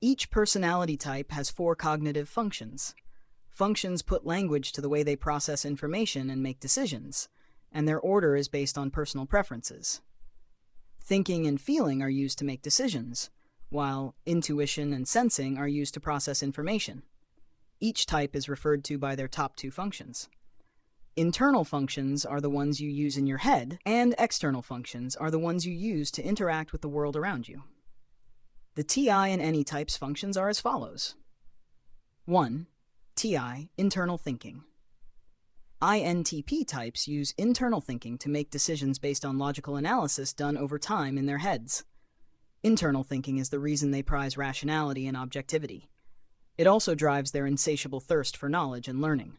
Each personality type has 4 cognitive functions. Functions put language to the way they process information and make decisions, and their order is based on personal preferences. Thinking and feeling are used to make decisions, while intuition and sensing are used to process information. Each type is referred to by their top 2 functions. Internal functions are the ones you use in your head, and external functions are the ones you use to interact with the world around you. The TI and NE types functions are as follows. 1. TI, internal thinking. INTP types use internal thinking to make decisions based on logical analysis done over time in their heads. Internal thinking is the reason they prize rationality and objectivity. It also drives their insatiable thirst for knowledge and learning.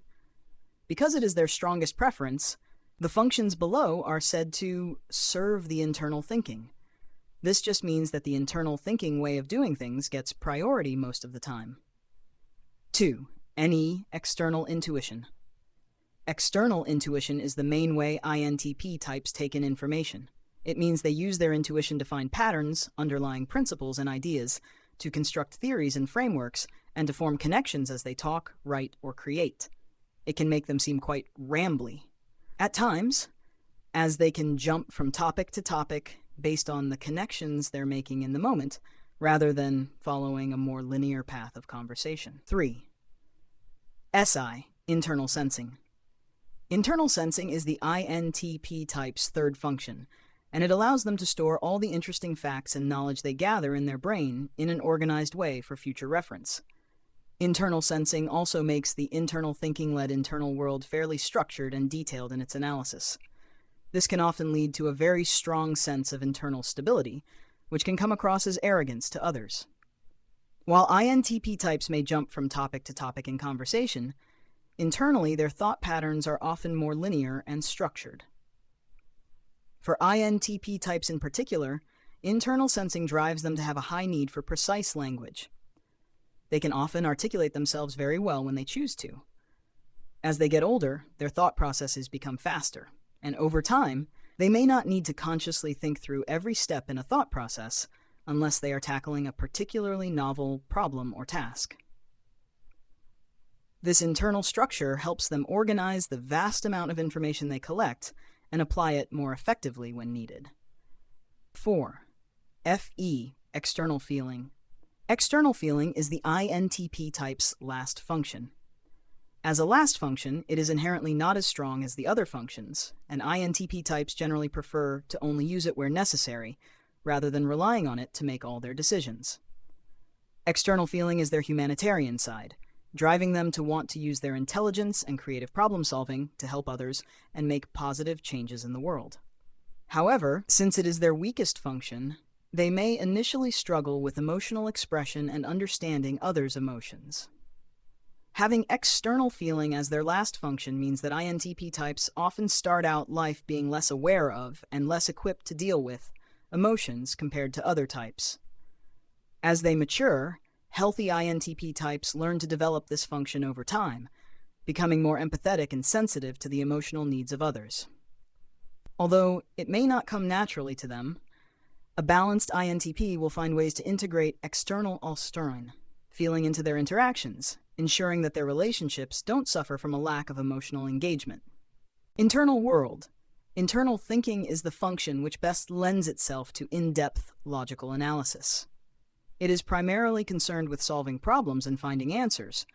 Because it is their strongest preference, the functions below are said to serve the internal thinking. This just means that the internal thinking way of doing things gets priority most of the time. 2. NE, external intuition. External intuition is the main way INTP types take in information. It means they use their intuition to find patterns, underlying principles, and ideas, to construct theories and frameworks, and to form connections as they talk, write, or create. It can make them seem quite rambly. At times, as they can jump from topic to topic based on the connections they're making in the moment, rather than following a more linear path of conversation. 3. SI, internal sensing. Internal sensing is the INTP type's 3rd function, and it allows them to store all the interesting facts and knowledge they gather in their brain in an organized way for future reference. Internal sensing also makes the internal thinking-led internal world fairly structured and detailed in its analysis. This can often lead to a very strong sense of internal stability, which can come across as arrogance to others. While INTP types may jump from topic to topic in conversation, internally their thought patterns are often more linear and structured. For INTP types in particular, internal sensing drives them to have a high need for precise language. They can often articulate themselves very well when they choose to. As they get older, their thought processes become faster, and over time, they may not need to consciously think through every step in a thought process unless they are tackling a particularly novel problem or task. This internal structure helps them organize the vast amount of information they collect and apply it more effectively when needed. 4. FE, external feeling. External feeling is the INTP type's last function. As a last function, it is inherently not as strong as the other functions, and INTP types generally prefer to only use it where necessary, rather than relying on it to make all their decisions. External feeling is their humanitarian side, driving them to want to use their intelligence and creative problem-solving to help others and make positive changes in the world. However, since it is their weakest function, they may initially struggle with emotional expression and understanding others' emotions. Having external feeling as their last function means that INTP types often start out life being less aware of and less equipped to deal with emotions compared to other types. As they mature, healthy INTP types learn to develop this function over time, becoming more empathetic and sensitive to the emotional needs of others. Although it may not come naturally to them, a balanced INTP will find ways to integrate external Allstern feeling into their interactions, ensuring that their relationships don't suffer from a lack of emotional engagement. Internal world. Internal thinking is the function which best lends itself to in-depth logical analysis. It is primarily concerned with solving problems and finding answers,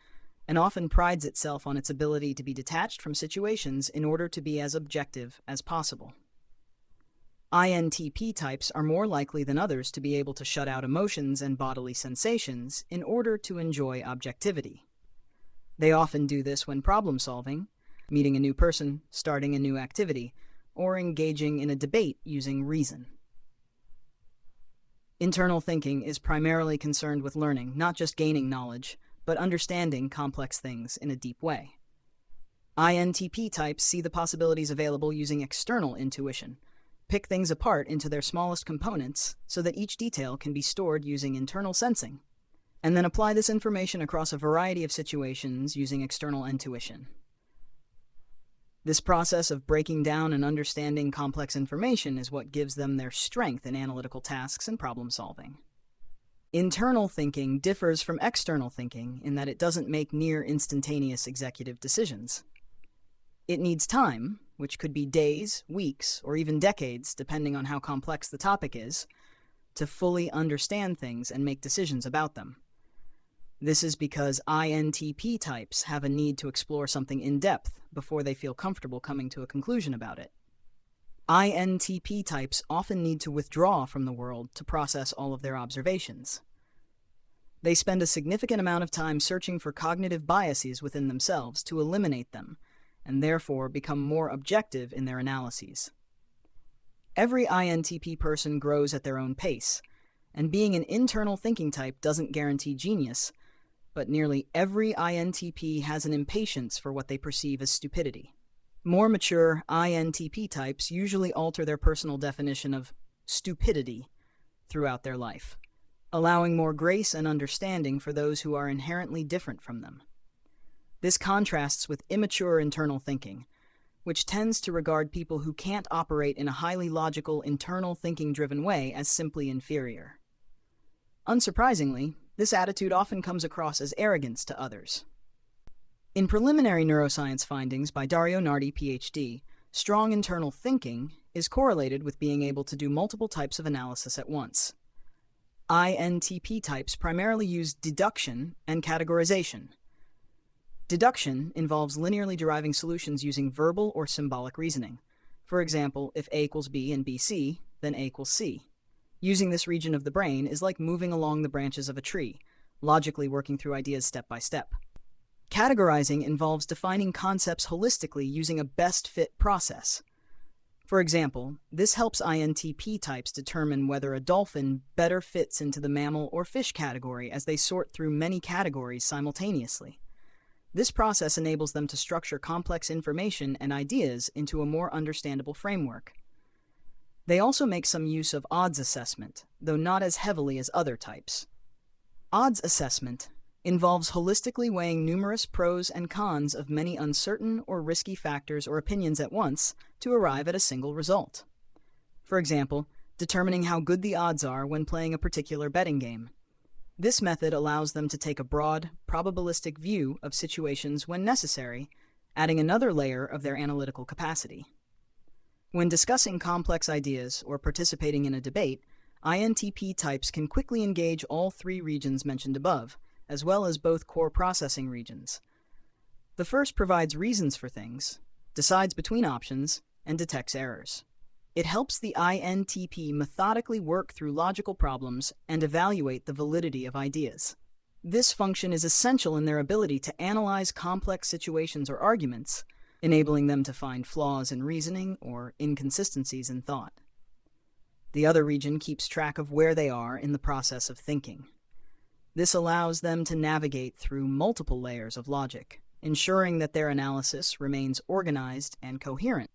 and often prides itself on its ability to be detached from situations in order to be as objective as possible. INTP types are more likely than others to be able to shut out emotions and bodily sensations in order to enjoy objectivity. They often do this when problem-solving, meeting a new person, starting a new activity, or engaging in a debate using reason. Internal thinking is primarily concerned with learning, not just gaining knowledge, but understanding complex things in a deep way. INTP types see the possibilities available using external intuition, pick things apart into their smallest components so that each detail can be stored using internal sensing, and then apply this information across a variety of situations using external intuition. This process of breaking down and understanding complex information is what gives them their strength in analytical tasks and problem solving. Internal thinking differs from external thinking in that it doesn't make near instantaneous executive decisions. It needs time, which could be days, weeks, or even decades, depending on how complex the topic is, to fully understand things and make decisions about them. This is because INTP types have a need to explore something in depth before they feel comfortable coming to a conclusion about it. INTP types often need to withdraw from the world to process all of their observations. They spend a significant amount of time searching for cognitive biases within themselves to eliminate them, and therefore become more objective in their analyses. Every INTP person grows at their own pace, and being an internal thinking type doesn't guarantee genius, but nearly every INTP has an impatience for what they perceive as stupidity. More mature INTP types usually alter their personal definition of stupidity throughout their life, allowing more grace and understanding for those who are inherently different from them. This contrasts with immature internal thinking, which tends to regard people who can't operate in a highly logical, internal thinking-driven way as simply inferior. Unsurprisingly, this attitude often comes across as arrogance to others. In preliminary neuroscience findings by Dario Nardi, PhD, strong internal thinking is correlated with being able to do multiple types of analysis at once. INTP types primarily use deduction and categorization. Deduction involves linearly deriving solutions using verbal or symbolic reasoning. For example, if A equals B and B C, then A equals C. Using this region of the brain is like moving along the branches of a tree, logically working through ideas step by step. Categorizing involves defining concepts holistically using a best fit process. For example, this helps INTP types determine whether a dolphin better fits into the mammal or fish category as they sort through many categories simultaneously. This process enables them to structure complex information and ideas into a more understandable framework. They also make some use of odds assessment, though not as heavily as other types. Odds assessment involves holistically weighing numerous pros and cons of many uncertain or risky factors or opinions at once to arrive at a single result. For example, determining how good the odds are when playing a particular betting game. This method allows them to take a broad, probabilistic view of situations when necessary, adding another layer of their analytical capacity. When discussing complex ideas or participating in a debate, INTP types can quickly engage all three regions mentioned above, as well as both core processing regions. The first provides reasons for things, decides between options, and detects errors. It helps the INTP methodically work through logical problems and evaluate the validity of ideas. This function is essential in their ability to analyze complex situations or arguments, enabling them to find flaws in reasoning or inconsistencies in thought. The other region keeps track of where they are in the process of thinking. This allows them to navigate through multiple layers of logic, ensuring that their analysis remains organized and coherent.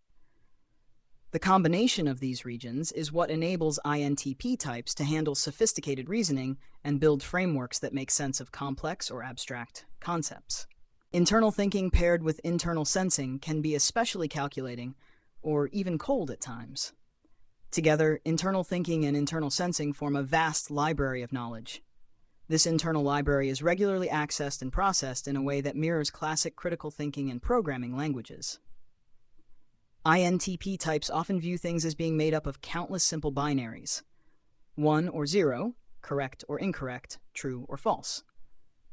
The combination of these regions is what enables INTP types to handle sophisticated reasoning and build frameworks that make sense of complex or abstract concepts. Internal thinking paired with internal sensing can be especially calculating or even cold at times. Together, internal thinking and internal sensing form a vast library of knowledge. This internal library is regularly accessed and processed in a way that mirrors classic critical thinking and programming languages. INTP types often view things as being made up of countless simple binaries. 1 or 0, correct or incorrect, true or false.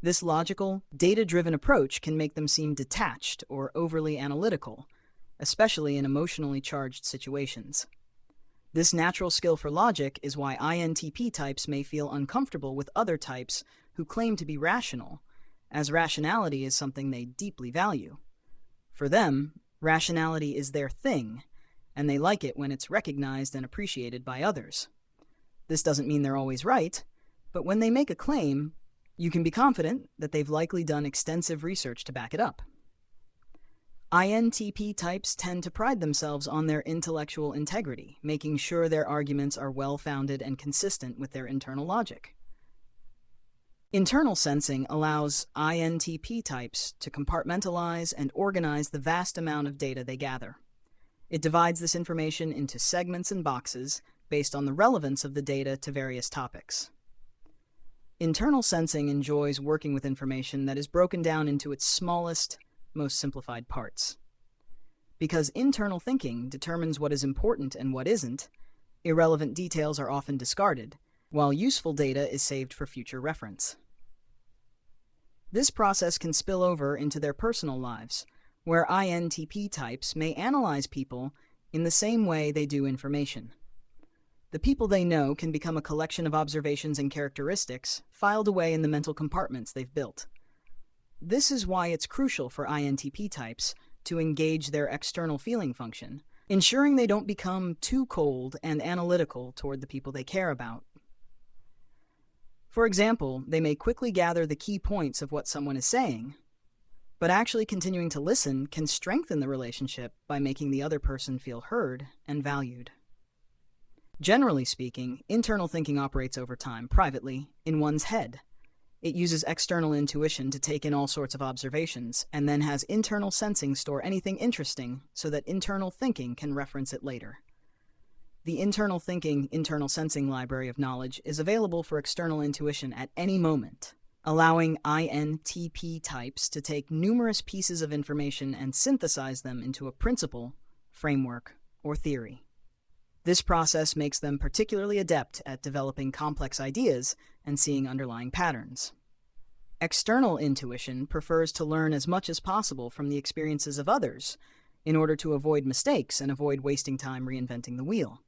This logical, data-driven approach can make them seem detached or overly analytical, especially in emotionally charged situations. This natural skill for logic is why INTP types may feel uncomfortable with other types who claim to be rational, as rationality is something they deeply value. For them, rationality is their thing, and they like it when it's recognized and appreciated by others. This doesn't mean they're always right, but when they make a claim, you can be confident that they've likely done extensive research to back it up. INTP types tend to pride themselves on their intellectual integrity, making sure their arguments are well-founded and consistent with their internal logic. Internal sensing allows INTP types to compartmentalize and organize the vast amount of data they gather. It divides this information into segments and boxes based on the relevance of the data to various topics. Internal sensing enjoys working with information that is broken down into its smallest, most simplified parts. Because internal thinking determines what is important and what isn't, irrelevant details are often discarded, while useful data is saved for future reference. This process can spill over into their personal lives, where INTP types may analyze people in the same way they do information. The people they know can become a collection of observations and characteristics filed away in the mental compartments they've built. This is why it's crucial for INTP types to engage their external feeling function, ensuring they don't become too cold and analytical toward the people they care about. For example, they may quickly gather the key points of what someone is saying, but actually continuing to listen can strengthen the relationship by making the other person feel heard and valued. Generally speaking, internal thinking operates over time, privately, in one's head. It uses external intuition to take in all sorts of observations, and then has internal sensing store anything interesting so that internal thinking can reference it later. The internal thinking, internal sensing library of knowledge is available for external intuition at any moment, allowing INTP types to take numerous pieces of information and synthesize them into a principle, framework, or theory. This process makes them particularly adept at developing complex ideas and seeing underlying patterns. External intuition prefers to learn as much as possible from the experiences of others in order to avoid mistakes and avoid wasting time reinventing the wheel.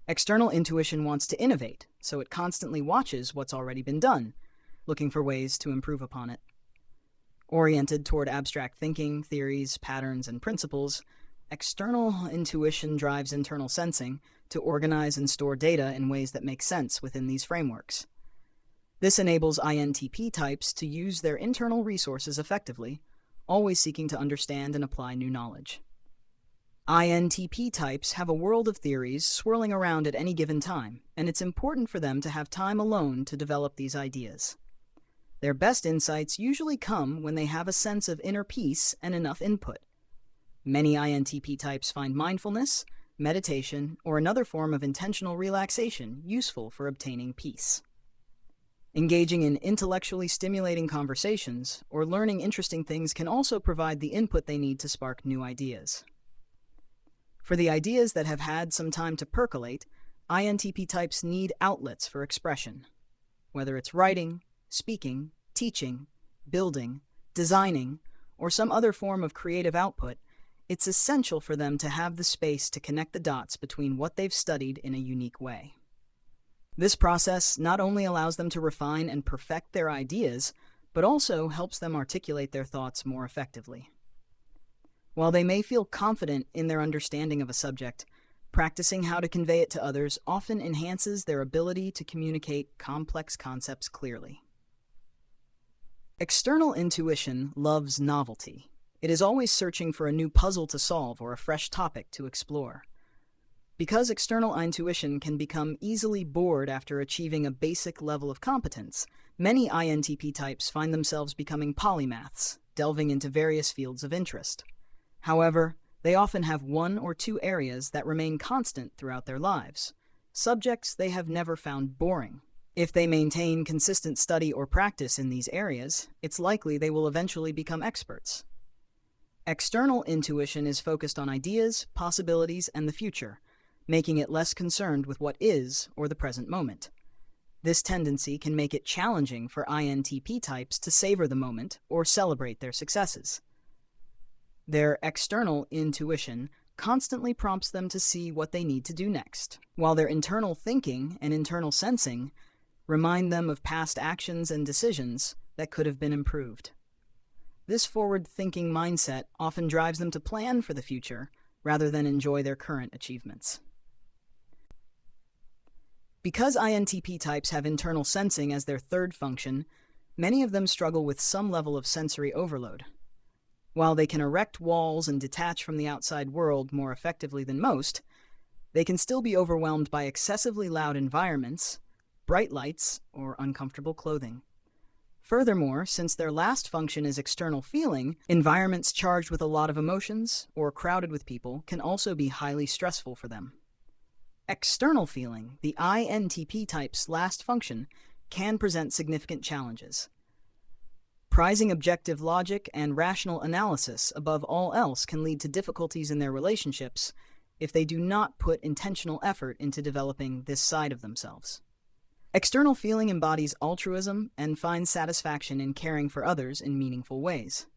External intuition wants to innovate, so it constantly watches what's already been done, looking for ways to improve upon it. Oriented toward abstract thinking, theories, patterns, and principles, external intuition drives internal sensing to organize and store data in ways that make sense within these frameworks. This enables INTP types to use their internal resources effectively, always seeking to understand and apply new knowledge. INTP types have a world of theories swirling around at any given time, and it's important for them to have time alone to develop these ideas. Their best insights usually come when they have a sense of inner peace and enough input. Many INTP types find mindfulness, meditation, or another form of intentional relaxation useful for obtaining peace. Engaging in intellectually stimulating conversations or learning interesting things can also provide the input they need to spark new ideas. For the ideas that have had some time to percolate, INTP types need outlets for expression. Whether it's writing, speaking, teaching, building, designing, or some other form of creative output, it's essential for them to have the space to connect the dots between what they've studied in a unique way. This process not only allows them to refine and perfect their ideas, but also helps them articulate their thoughts more effectively. While they may feel confident in their understanding of a subject, practicing how to convey it to others often enhances their ability to communicate complex concepts clearly. External intuition loves novelty. It is always searching for a new puzzle to solve or a fresh topic to explore. Because external intuition can become easily bored after achieving a basic level of competence, many INTP types find themselves becoming polymaths, delving into various fields of interest. However, they often have one or two areas that remain constant throughout their lives, subjects they have never found boring. If they maintain consistent study or practice in these areas, it's likely they will eventually become experts. External intuition is focused on ideas, possibilities, and the future, making it less concerned with what is or the present moment. This tendency can make it challenging for INTP types to savor the moment or celebrate their successes. Their external intuition constantly prompts them to see what they need to do next, while their internal thinking and internal sensing remind them of past actions and decisions that could have been improved. This forward-thinking mindset often drives them to plan for the future rather than enjoy their current achievements. Because INTP types have internal sensing as their third function, many of them struggle with some level of sensory overload. While they can erect walls and detach from the outside world more effectively than most, they can still be overwhelmed by excessively loud environments, bright lights, or uncomfortable clothing. Furthermore, since their last function is external feeling, environments charged with a lot of emotions or crowded with people can also be highly stressful for them. External feeling, the INTP type's last function, can present significant challenges. Prizing objective logic and rational analysis above all else can lead to difficulties in their relationships if they do not put intentional effort into developing this side of themselves. External feeling embodies altruism and finds satisfaction in caring for others in meaningful ways.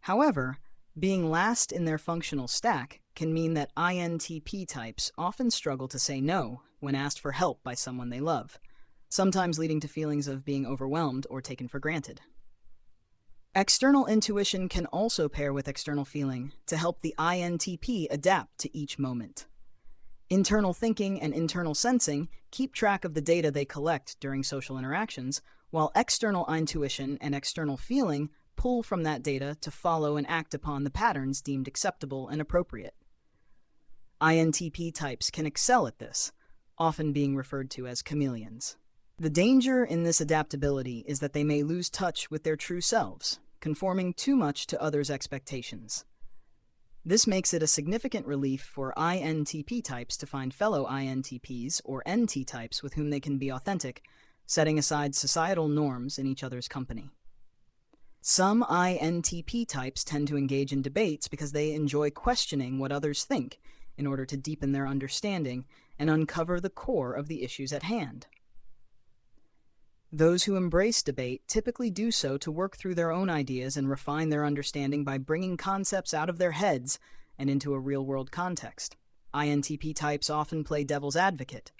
However, being last in their functional stack can mean that INTP types often struggle to say no when asked for help by someone they love, sometimes leading to feelings of being overwhelmed or taken for granted. External intuition can also pair with external feeling to help the INTP adapt to each moment. Internal thinking and internal sensing keep track of the data they collect during social interactions, while external intuition and external feeling pull from that data to follow and act upon the patterns deemed acceptable and appropriate. INTP types can excel at this, often being referred to as chameleons. The danger in this adaptability is that they may lose touch with their true selves, conforming too much to others' expectations. This makes it a significant relief for INTP types to find fellow INTPs or NT types with whom they can be authentic, setting aside societal norms in each other's company. Some INTP types tend to engage in debates because they enjoy questioning what others think in order to deepen their understanding and uncover the core of the issues at hand. Those who embrace debate typically do so to work through their own ideas and refine their understanding by bringing concepts out of their heads and into a real-world context. INTP types often play devil's advocate,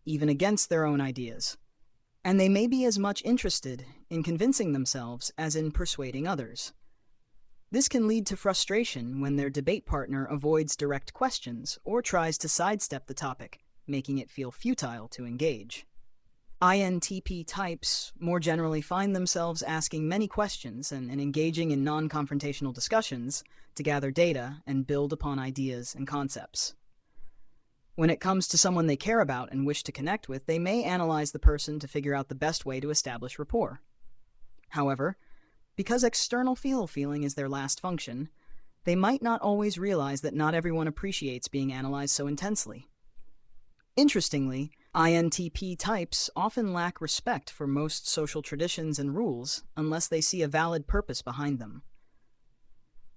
even against their own ideas, and they may be as much interested in convincing themselves as in persuading others. This can lead to frustration when their debate partner avoids direct questions or tries to sidestep the topic, making it feel futile to engage. INTP types more generally find themselves asking many questions and engaging in non-confrontational discussions to gather data and build upon ideas and concepts. When it comes to someone they care about and wish to connect with, they may analyze the person to figure out the best way to establish rapport. However, because external feeling is their last function, they might not always realize that not everyone appreciates being analyzed so intensely. Interestingly, INTP types often lack respect for most social traditions and rules unless they see a valid purpose behind them.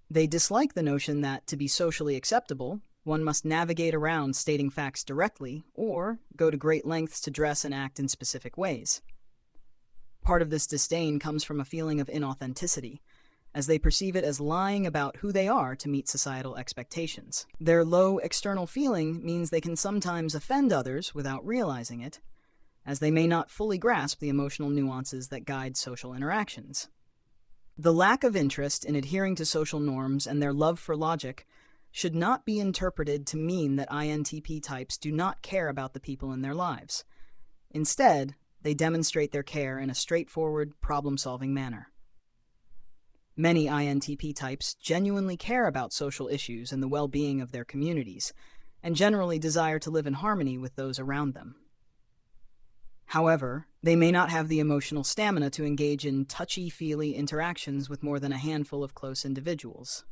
They dislike the notion that, to be socially acceptable, one must navigate around stating facts directly or go to great lengths to dress and act in specific ways. Part of this disdain comes from a feeling of inauthenticity, as they perceive it as lying about who they are to meet societal expectations. Their low external feeling means they can sometimes offend others without realizing it, as they may not fully grasp the emotional nuances that guide social interactions. The lack of interest in adhering to social norms and their love for logic should not be interpreted to mean that INTP types do not care about the people in their lives. Instead, they demonstrate their care in a straightforward, problem-solving manner. Many INTP types genuinely care about social issues and the well-being of their communities, and generally desire to live in harmony with those around them. However, they may not have the emotional stamina to engage in touchy-feely interactions with more than a handful of close individuals.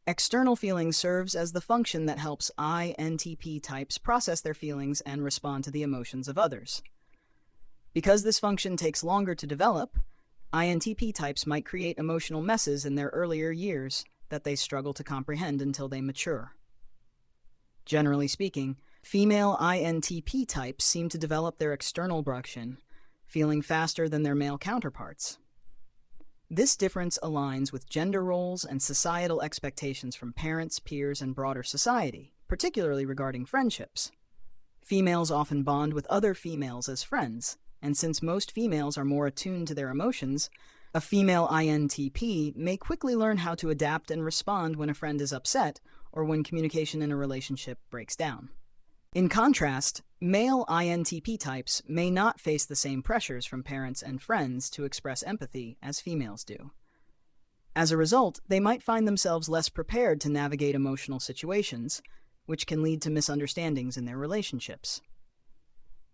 External feeling serves as the function that helps INTP types process their feelings and respond to the emotions of others. Because this function takes longer to develop, INTP types might create emotional messes in their earlier years that they struggle to comprehend until they mature. Generally speaking, female INTP types seem to develop their external function, feeling faster than their male counterparts. This difference aligns with gender roles and societal expectations from parents, peers, and broader society, particularly regarding friendships. Females often bond with other females as friends, and since most females are more attuned to their emotions, a female INTP may quickly learn how to adapt and respond when a friend is upset or when communication in a relationship breaks down. In contrast, male INTP types may not face the same pressures from parents and friends to express empathy as females do. As a result, they might find themselves less prepared to navigate emotional situations, which can lead to misunderstandings in their relationships.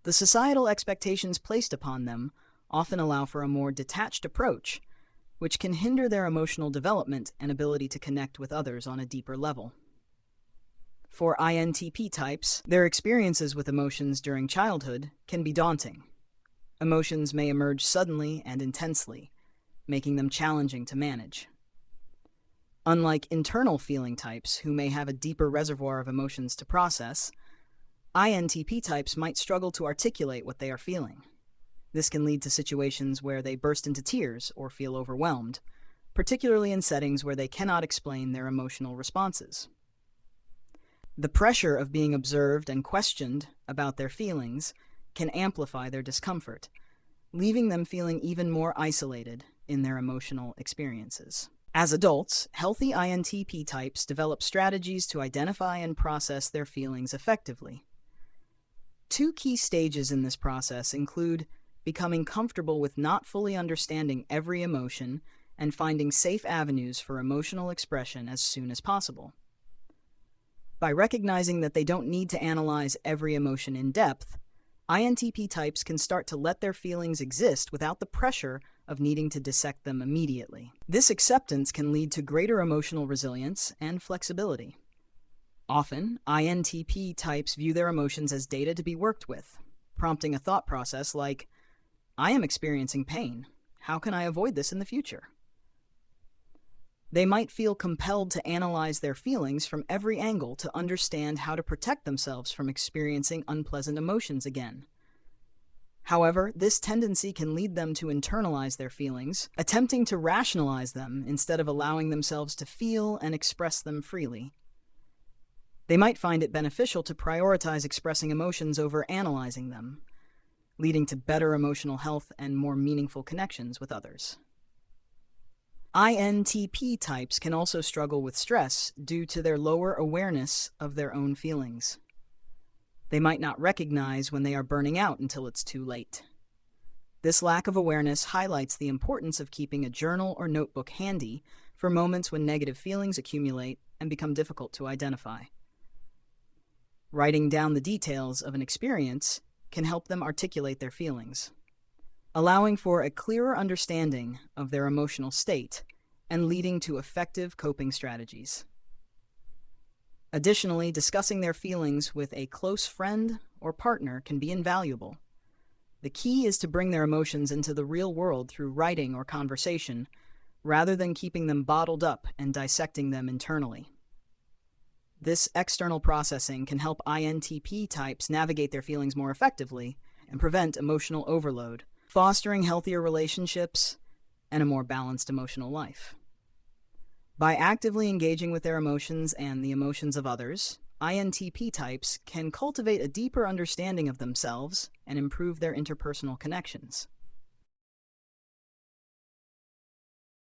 The societal expectations placed upon them often allow for a more detached approach, which can hinder their emotional development and ability to connect with others on a deeper level. For INTP types, their experiences with emotions during childhood can be daunting. Emotions may emerge suddenly and intensely, making them challenging to manage. Unlike internal feeling types, who may have a deeper reservoir of emotions to process, INTP types might struggle to articulate what they are feeling. This can lead to situations where they burst into tears or feel overwhelmed, particularly in settings where they cannot explain their emotional responses. The pressure of being observed and questioned about their feelings can amplify their discomfort, leaving them feeling even more isolated in their emotional experiences. As adults, healthy INTP types develop strategies to identify and process their feelings effectively. Two key stages in this process include becoming comfortable with not fully understanding every emotion and finding safe avenues for emotional expression as soon as possible. By recognizing that they don't need to analyze every emotion in depth, INTP types can start to let their feelings exist without the pressure of needing to dissect them immediately. This acceptance can lead to greater emotional resilience and flexibility. Often, INTP types view their emotions as data to be worked with, prompting a thought process like, "I am experiencing pain. How can I avoid this in the future?" They might feel compelled to analyze their feelings from every angle to understand how to protect themselves from experiencing unpleasant emotions again. However, this tendency can lead them to internalize their feelings, attempting to rationalize them instead of allowing themselves to feel and express them freely. They might find it beneficial to prioritize expressing emotions over analyzing them, leading to better emotional health and more meaningful connections with others. INTP types can also struggle with stress due to their lower awareness of their own feelings. They might not recognize when they are burning out until it's too late. This lack of awareness highlights the importance of keeping a journal or notebook handy for moments when negative feelings accumulate and become difficult to identify. Writing down the details of an experience can help them articulate their feelings, allowing for a clearer understanding of their emotional state and leading to effective coping strategies. Additionally, discussing their feelings with a close friend or partner can be invaluable. The key is to bring their emotions into the real world through writing or conversation, rather than keeping them bottled up and dissecting them internally. This external processing can help INTP types navigate their feelings more effectively and prevent emotional overload, fostering healthier relationships and a more balanced emotional life. By actively engaging with their emotions and the emotions of others, INTP types can cultivate a deeper understanding of themselves and improve their interpersonal connections.